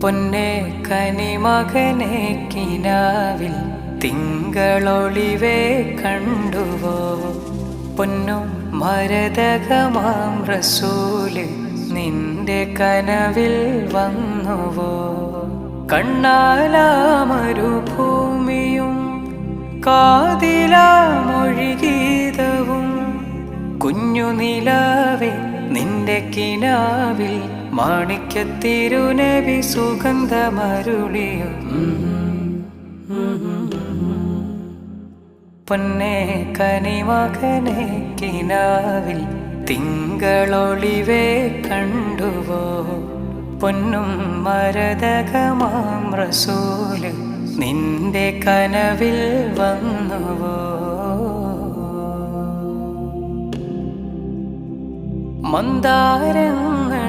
പൊന്നെ കനിമകനെ കിനാവിൽ തിങ്കളൊളിവേ കണ്ടുവോ? പൊന്നും മരതകമാം റസൂല് നിന്റെ കനവിൽ വന്നുവോ? കണ്ണാലാമരുഭൂമിയും കാതിലാമൊഴിഗീതവും കുഞ്ഞുനിലാവേ നിന്റെ കിനാവിൽ മാണിക്യത്തിരുനബി സുഗന്ധമരുളിയും. പൊന്നെ കനിമകനെ കിനാവിൽ തിങ്കളൊളിവേ കണ്ടുവോ? പൊന്നും മരതകമാം റസൂല് നിന്റെ കനവിൽ വന്നുവോ? മന്ദാരങ്ങൾ